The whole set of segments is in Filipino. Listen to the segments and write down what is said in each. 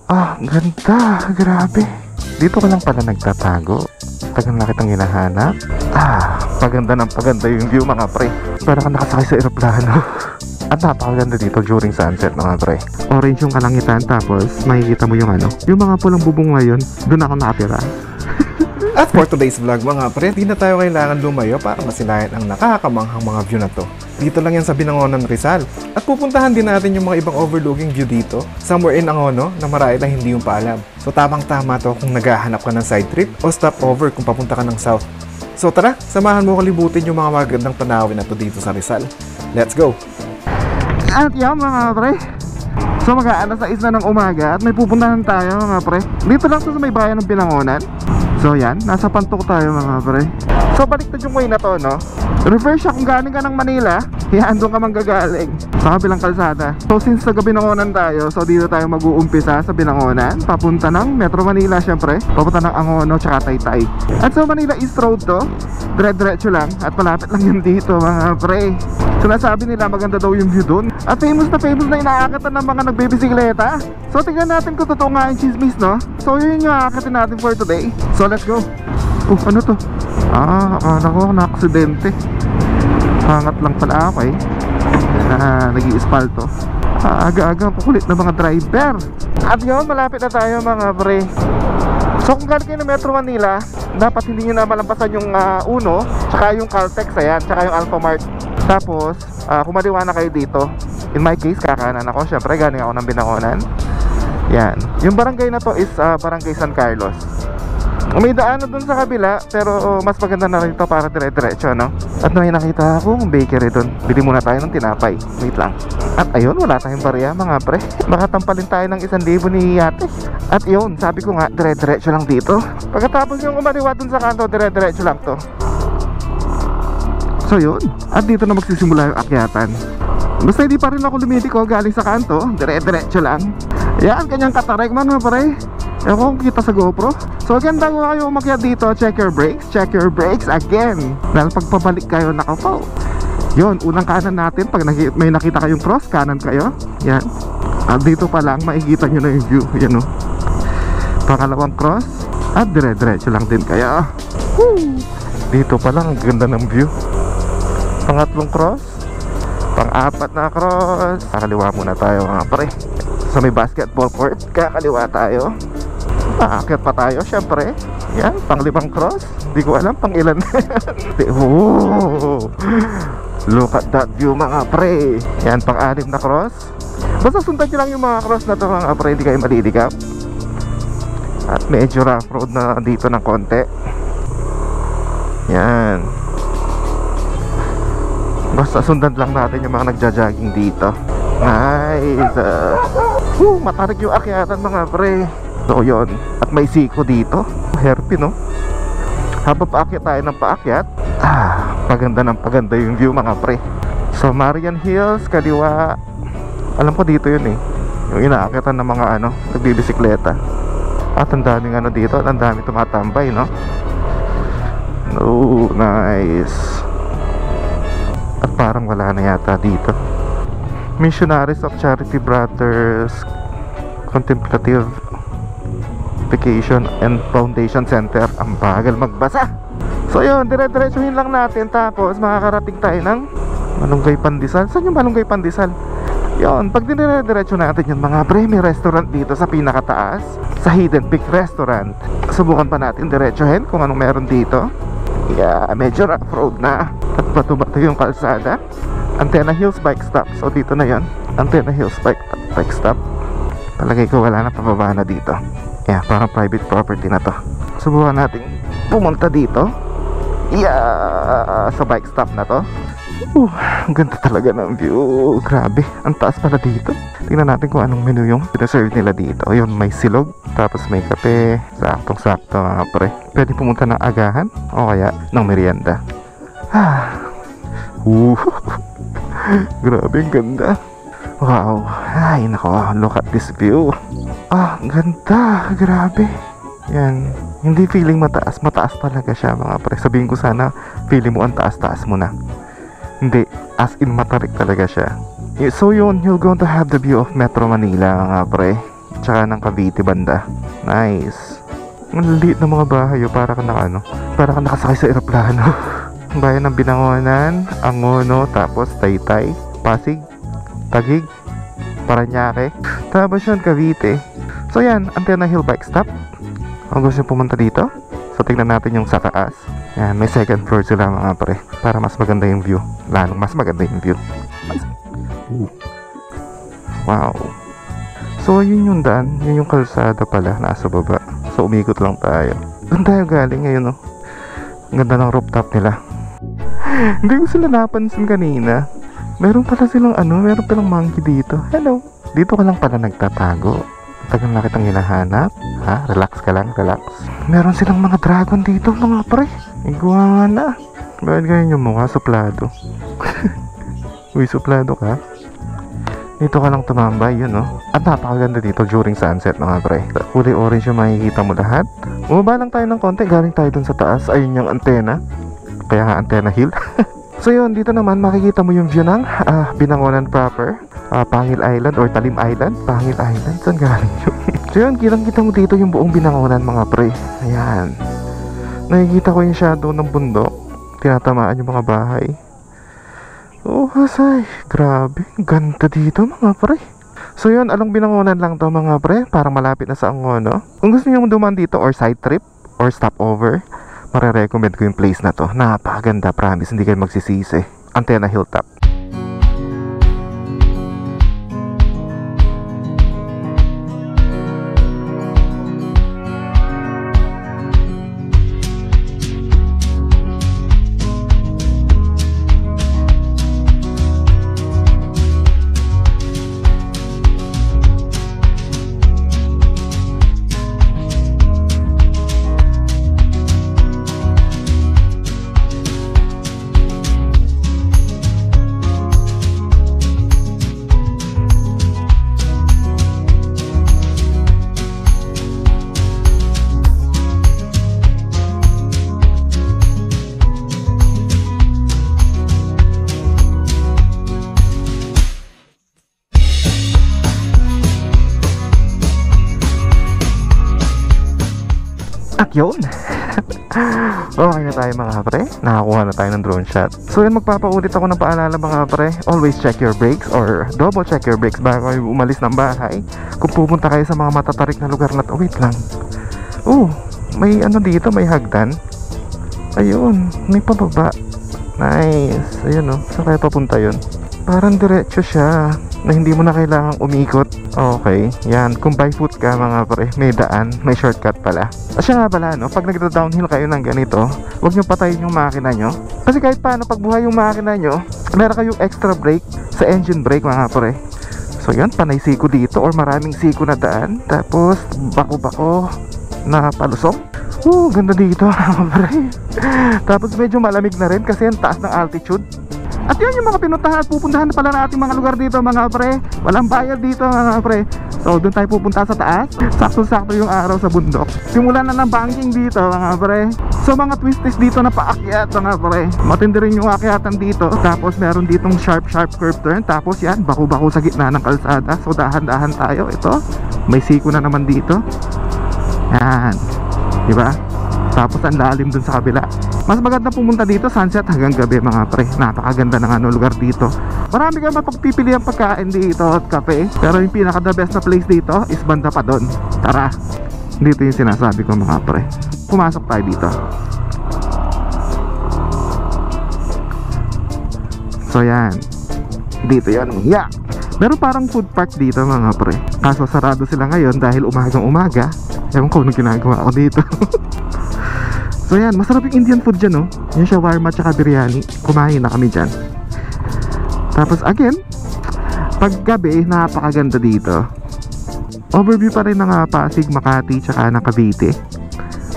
Ah, ganda. Grabe. Dito ka lang pala nagtatago. Tagal na kitang hinahanap. Ah, paganda ng paganda yung view mga pre. Para ka nakasakay sa aeroplano. At napakaganda dito during sunset mga pre. Orange yung kalangitan, tapos makikita mo yung yung mga pulang bubong ngayon. Doon ako nakatira. At for today's vlog mga pre, di na tayo kailangan lumayo para masilayan ang nakakamanghang mga view na to. Dito lang yan sa Binangonan, Rizal. At pupuntahan din natin yung mga ibang overlooking view dito, somewhere in Angono na marahil na hindi yung paalam. So tamang-tama to kung naghahanap ka ng side trip o stopover kung papunta ka ng south. So tara, samahan mo kalibutin yung mga magandang tanawin na to dito sa Rizal. Let's go! At yan mga pre, so mag-aalas 6 na ng umaga at may pupuntahan tayo mga pre. Dito lang sa may bayan ng Binangonan. So yan, nasa Pantok tayo mga pre. So baliktad yung way na to, no? Reverse siya kung galing ka ng Manila, yan, doon ka manggagaling sa kabilang kalsada. So since sa Binangonan tayo, so dito tayo mag-uumpisa sa Binangonan, papunta ng Metro Manila syempre, papunta ng Angono tsaka Taytay. At so Manila East Road to, dire-diretso lang at malapit lang yun dito mga pre. So nasabi nila maganda daw yung view doon. At famous na inaakatan ng mga nagbibisikleta. So tingnan natin kung totoo nga yung chismis, no? So yun yung aakatin natin for today. So let's go. Ano to? Ah, akala ko na-aksidente. Hangat lang pala ako eh. Nag-i-espalto. Aga-aga kukulit ng mga driver. At yun, malapit na tayo mga pre. So kung galing kayo ng Metro Manila, dapat hindi nyo na malampasan yung Uno, tsaka yung Caltex, ayan, tsaka yung Alphamart. Tapos, kumaliwa na kayo dito. In my case, kakanan ako. Syempre, galing ako ng Binangonan. Yan. Yung barangay na to is Barangay San Carlos. May daan na dun sa kabila, pero mas maganda na rin ito para dire-diretso, no? At may nakita akong bakery dun. Bili muna tayo ng tinapay. Wait lang. At ayun, wala tayong barya mga pre. Baka tampalin tayo ng 1,000 ni ate. At yun, sabi ko nga, dire-diretso lang dito. Pagkatapos yung umaliwa dun sa kanto, dire-diretso lang to. So yun, at dito na magsisimula yung akyatan. Basta hindi pa rin ako lumitiko galing sa kanto, dire-diretso lang. Yan, kanyang katarek mga pre. Ewan ko kita sa GoPro. So again, bago kayo umakyat dito, check your brakes again. Dahil pagpabalik kayo, nakapaw. Yun, unang kanan natin. Pag may nakita kayong cross, kanan kayo. Yan. At dito pa lang, makikita nyo na yung view. Yan o. Pangalawang cross. At dire-diretso lang din kayo. Woo! Dito pa lang, ang ganda ng view. Pangatlong cross. Pang-apat na cross. Kakaliwa muna tayo mga pre. Sa may basketball court, kakaliwa tayo. Aakyat pa tayo syempre. Yan, pang-5 cross. Hindi ko alam pang ilan. Oh, look at that view mga pre. Yan, pang-6 na cross. Basta sundan nyo lang yung mga cross na to mga pre, hindi kayo malilikap. At medyo rough road na dito ng konti. Yan. Basta sundan lang natin yung mga nagja-jogging dito. Nice. Matarik yung akyatan mga pre. So yun. At may siko dito. Hairpin, no? Habang paakyat tayo ng paakyat, paganda ng paganda yung view mga pre. So Marian Hills, kaliwa. Alam ko dito yun eh, yung inaakyatan ng mga nagbibisikleta. At ang daming dito, at ang daming tumatambay, no? Oh, nice. At parang wala na yata dito. Missionaries of Charity Brothers Contemplative Vacation and Foundation Center. Ang bagal magbasa. So yun, dire-diretsuhin lang natin. Tapos makakarating tayo ng Malunggay Pandesal. Saan yung Malunggay Pandesal? Yun, pag dire-diretso natin yun mga pre, may restaurant dito sa pinakataas, sa Hidden Peak Restaurant. Subukan pa natin diretsuhin kung anong meron dito. Yeah, medyo rough road na. At bato-bato yung kalsada. Antenna Hills Bike Stop. So dito na yun, Antenna Hills Bike Stop. Palagay ko wala na, pababa na dito. Yeah, parang private property na to. Subukan natin pumunta dito. Yeah, sa bike stop na to. Ang ganda talaga ng view. Grabe, ang taas pala dito. Tingnan natin kung anong menu yung pinaserve nila dito. Yun, may silog, tapos may kape. Saktong-sakto mga pre. Pwede pumunta ng agahan o kaya ng merienda. Grabe, ang ganda. Wow. Ay, nako, look at this view. Ang ganda. Grabe. Yan. Hindi feeling mataas. Mataas talaga siya mga pre. Sabihin ko sana, feeling mo ang taas-taas mo na. Hindi. As in, matarik talaga siya. So yun, you're going to have the view of Metro Manila mga pre. tsaka ng Cavite banda. Nice. Ang liit ng mga bahay, oh. Para ka nakasakay sa eroplano. Bayan ng Binangonan, Angono, tapos Taytay, Pasig, Taguig, Parañaque, tapos yun Cavite. So yan, Antena Hill Bike Stop. Kung gusto nyo pumunta dito, so tignan natin yung sa taas. Yan, may second floor sila mga pre, para mas maganda yung view. Lalong mas maganda yung view. Wow. So yun yung daan, yun yung kalsada pala, nasa baba. So umikot lang tayo. Doon tayo galing ngayon, oh. Ganda ng rooftop nila. Hindi ko sila napansin kanina. Meron palang monkey dito. Hello. Dito ka lang pala nagtatago. Tagal na kitang hinahanap. Ha? Relax ka lang, relax. Meron silang mga dragon dito, mga pre. Iguana. Bakit ganyan yung mukha? Suplado. Uy, suplado ka? Dito ka lang tumambay, yun, no? At napakaganda dito during sunset, mga pre. Kulay orange yung makikita mo lahat. Bumaba lang tayo ng konti. Galing tayo dun sa taas. Ayun yung antena. Kaya nga Antena Hill. So yun, dito naman makikita mo yung view ng Binangonan proper, Pangil Island or Talim Island. Pangil Island, saan galing yun? So yun, kitang-kita mo dito yung buong Binangonan, mga pre. Ayan. Nakikita ko yung shadow ng bundok. Tinatamaan yung mga bahay. Oh, hasay. Grabe, ganda dito, mga pre. So yun, along Binangonan lang to, mga pre. Parang malapit na sa Angono. Kung gusto nyo dumaan dito or side trip or stopover, marirecommend ko yung place na to. Napakaganda, promise, hindi kayo magsisisi. Antena Hilltop. At yun. Okay na tayo, mga pre. Nakakuha na tayo ng drone shot. So yun, magpapaulit ako ng paalala, mga pre. Always check your brakes or double check your brakes bago kayo umalis ng bahay. Kung pupunta kayo sa mga matatarik na lugar na to. Wait lang. Oh, may ano dito, may hagdan. Ayun, may pababa. Nice. Ayun, oh. Saan kaya papunta yun? Parang diretso siya na hindi mo na kailangang umikot. Okay, yan. Kung by foot ka, mga pre, may daan, may shortcut pala. Siya nga pala, no? Pag nagda-downhill kayo ng ganito, huwag nyo patayin yung makina nyo. Kasi kahit paano, pag buhay yung makina nyo, meron kayong extra brake sa engine brake, mga pre. So yan, panay siko dito or maraming siko na daan. Tapos, bako-bako na palusong. Ganda dito, mga pre. Tapos medyo malamig na rin kasi ang taas ng altitude. At yun yung mga pinuntahan at pupuntahan na pala natin mga lugar dito, mga pre. Walang bayad dito, mga pre. So doon tayo pupunta sa taas. Sakto-sakto yung araw sa bundok. Simulan na ng banking dito, mga pre. So mga twisties dito na paakyat, mga pre. Matindi rin yung akyatan dito. Tapos meron ditong sharp curve turn. Tapos yan, bako-bako sa gitna ng kalsada. So dahan-dahan tayo. Ito, may siko na naman dito. Yan, diba? Tapos ang lalim dun sa kabila. Mas maganda pumunta dito sunset hanggang gabi, mga pre. Napakaganda ng lugar dito. Marami kang mapagpipili ang pagkain dito at kape. Pero yung pinaka the best na place dito is banda pa doon. Tara, dito yung sinasabi ko, mga pre. Pumasok tayo dito. So yan, dito yan. Yeah. Meron parang food park dito, mga pre. Kaso sarado sila ngayon dahil umagang umaga. Ewan ko anong ginagawa ko dito. So yan, masarap yung Indian food dyan, no? Yung shawarma tsaka biryani. Kumain na kami dyan. Tapos again, pag gabi, napakaganda dito. Overview pa rin ng Pasig, Makati tsaka ng Cavite.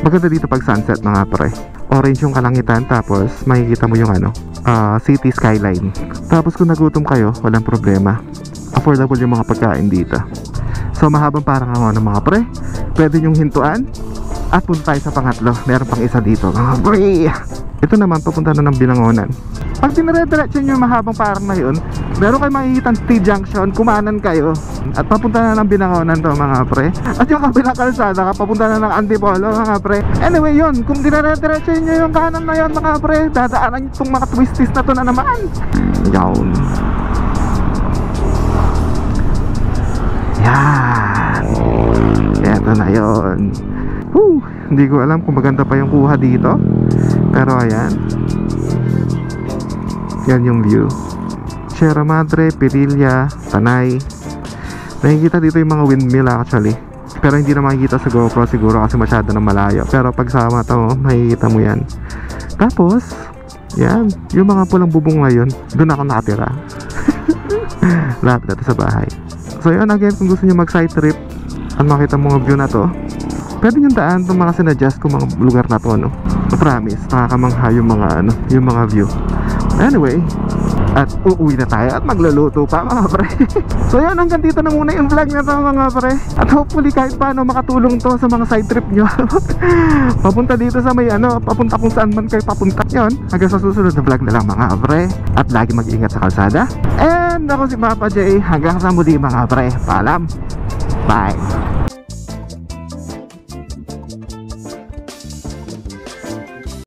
Maganda dito pag sunset, mga pre. Orange yung kalangitan, tapos makikita mo yung city skyline. Tapos kung nagutom kayo, walang problema. Affordable yung mga pagkain dito. So mahabang parang ng mga pre. Pwede yung hintuan. At punta tayo sa pangatlo. Meron pang isa dito. Ito naman, papunta na ng Binangonan. Pag dinire-diretso nyo yung mahabang parang na yun, meron kayo makikita T-junction, kumanan kayo at papunta na ng Binangonan to mga pre. At yung kabilang kalsada, papunta na ng Antipolo mga pre. Anyway yun, kung dinire-diretso nyo yung kanan na yun mga pre, dadaanan nyo itong mga twisties na to na naman. Yun. Yan. Eto na yun. Hindi ko alam kung maganda pa yung kuha dito, pero ayan, yan yung view. Sierra Madre, Pirilla, Tanay. Nakikita dito yung mga windmill actually, pero hindi na makikita sa GoPro siguro kasi masyado na malayo. Pero pag sa mata mo, makikita mo yan. Tapos yan, yung mga pulang bubong ngayon, doon ako nakatira. Lahat dito sa bahay. So yun, again, kung gusto nyo mag side trip at makita mga view na to, pwede nyo daan itong mga sinadjust kong mga lugar na to, no? Promise, nakakamangha yung mga ano, yung mga view. Anyway, at uuwi na tayo at magluluto pa mga pre. So yan, hanggang dito na muna yung vlog na to mga pre. At hopefully kahit paano makatulong to sa mga side trip nyo. Papunta dito sa may ano, papunta kung saan man kayo papunta yon. Hanggang sa susunod na vlog na lang mga pre. At lagi mag-iingat sa kalsada. And ako si Papa J. Hanggang sa muli mga pre. Paalam. Bye.